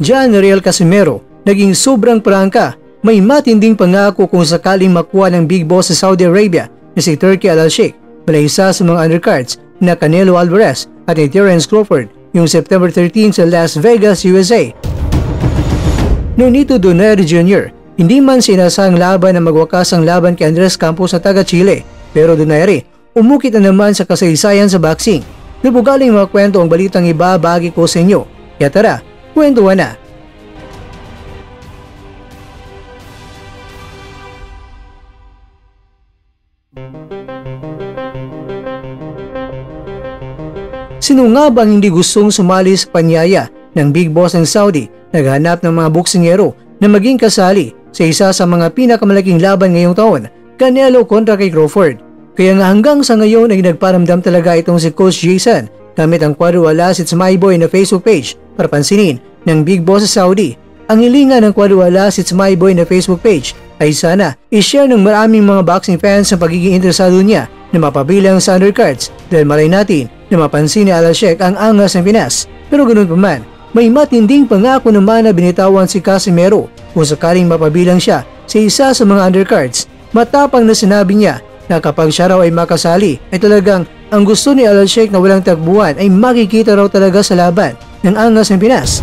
John Riel Casimero, naging sobrang prangka. May matinding pangako kung sakaling makuha ng big boss sa Saudi Arabia na si Turki Al-Sheikh mula isa sa mga undercards na Canelo Alvarez at ni Terence Crawford yung September 13 sa Las Vegas, USA. Nonito Donaire Jr., hindi man sinasang laban na magwakas ang laban kay Andres Campos na taga Chile, pero Donaire, umukit na naman sa kasaysayan sa boxing. Nabugaling mga kwento ang balitang ibabagi ko sa inyo. Kaya tara, kwentuhan na. Sino nga bang hindi gustong sumali sa panyaya ng big boss ng Saudi, naghanap ng mga boksingero na maging kasali sa isa sa mga pinakamalaking laban ngayong taon, Canelo kontra kay Crawford. Kaya nga hanggang sa ngayon ay nagparamdam talaga itong si Coach Jason gamit ang Quadrualas It's My Boy na Facebook page para pansinin ng big boss sa Saudi. Ang hilingan ng Quadrualas It's My Boy na Facebook page ay sana i-share ng maraming mga boxing fans ang pagiging interesado niya na mapabilang sa undercards dahil malay natin na mapansin ni Al-Sheikh ang angas ng Pinas. Pero ganoon pa man, may matinding pangako naman na binitawan si Casimero kung sakaling mapabilang siya sa isa sa mga undercards. Matapang na sinabi niya na kapag siya raw ay makasali ay talagang ang gusto ni Al-Sheikh na walang takbuhan ay makikita raw talaga sa laban ng angas ng Pinas.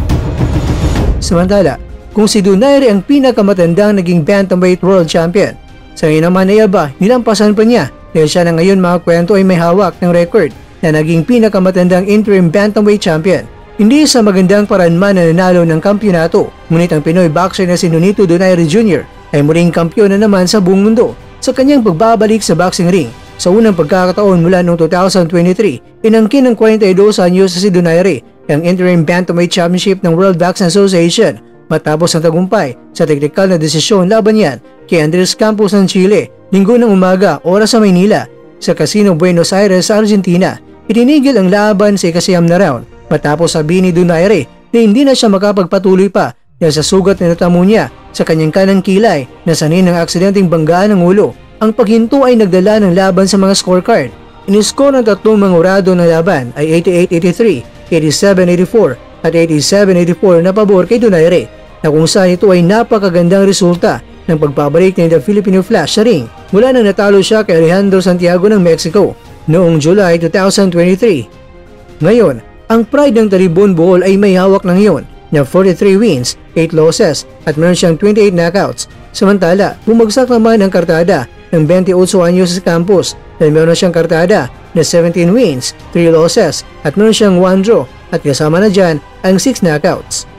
Samantala, kung si Donaire ang pinakamatandang naging bantamweight world champion, sa ngayon naman ay aba, nilampasan pa niya dahil siya na ngayon mga kwento ay may hawak ng record na naging pinakamatandang interim bantamweight champion. Hindi sa magandang paraan man na nanalo ng kampyonato, ngunit ang Pinoy boxer na si Nonito Donaire Jr. ay muling kampiyon na naman sa buong mundo sa kanyang pagbabalik sa boxing ring. Sa unang pagkakataon mula noong 2023, inangkin ng 42 anyos sa si Donaire ang interim bantamweight championship ng World Boxing Association matapos ang tagumpay sa teknikal na desisyon laban niyan kay Andres Campos ng Chile linggo ng umaga oras sa Maynila sa Casino Buenos Aires sa Argentina. Itinigil ang laban sa ikasiyam na round matapos sabihin ni Donaire na hindi na siya makapagpatuloy pa dahil sa sugat na natamo niya sa kanyang kanang kilay na sanhin ng aksidenteng banggaan ng ulo. Ang paghinto ay nagdala ng laban sa mga scorecard. Iniskor ng tatlong mga orado ng laban ay 88-83, 87-84 at 87-84 na pabor kay Donaire, na kung saan ito ay napakagandang resulta ng pagbabalik ni The Filipino Flash sa ring mula nang natalo siya kay Alejandro Santiago ng Mexico noong July 2023. Ngayon, ang pride ng Taribon Bohol ay may hawak ng iyon na 43 wins, 8 losses at meron siyang 28 knockouts. Samantala, bumagsak naman ang kartada ng 28 anyos sa Campos dahil meron siyang kartada na 17 wins, 3 losses at meron siyang 1 draw at kasama na dyan ang 6 knockouts.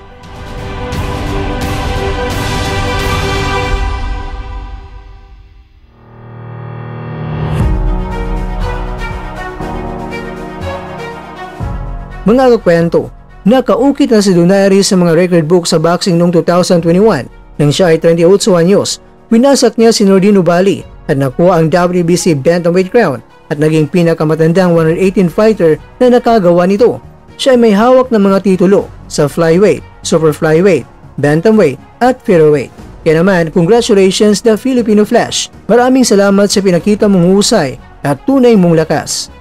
Mga kakwento, nakaukit na si Donaire sa mga record book sa boxing noong 2021 nang siya ay 38 anyos. Winasak niya si Nordino Bali at nakuha ang WBC bantamweight crown at naging pinakamatandang 118 fighter na nakagawa nito. Siya ay may hawak ng mga titulo sa flyweight, super flyweight, bantamweight at featherweight. Kaya naman, congratulations The Filipino Flash. Maraming salamat sa pinakita mong husay at tunay mong lakas.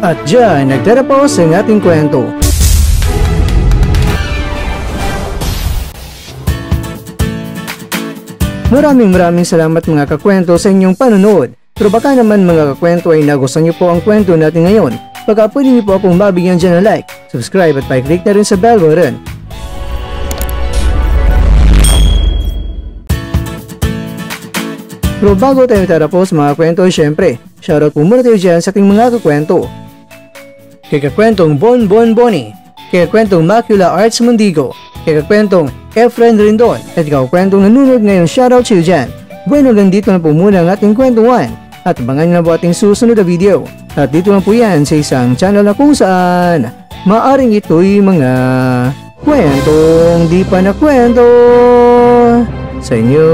At dyan, nagtatapos ang ating kwento. Maraming salamat mga kakwento sa inyong panonood. Pero baka naman mga kakwento ay nagustuhan niyo po ang kwento natin ngayon. Baka pwede niyo po akong mabigyan dyan ng like, subscribe at pa-click na rin sa bell button. Pero bago tayo tatapos mga kwento, syempre, shoutout po muna tayo dyan sa ating mga kakwento. Kay kakwentong Bon Boni, kay kakwentong Macula Arts Mundigo, kay kakwentong Efren Rindon, at kakwentong nanonood ngayon, shoutout sa iyo dyan. Bueno, lang dito na po muna ang ating kwentuhan at abangan nyo na po ating susunod na video. At dito na po yan sa isang channel na kung saan maaring ito'y mga kwentong di pa na kwento sa inyo.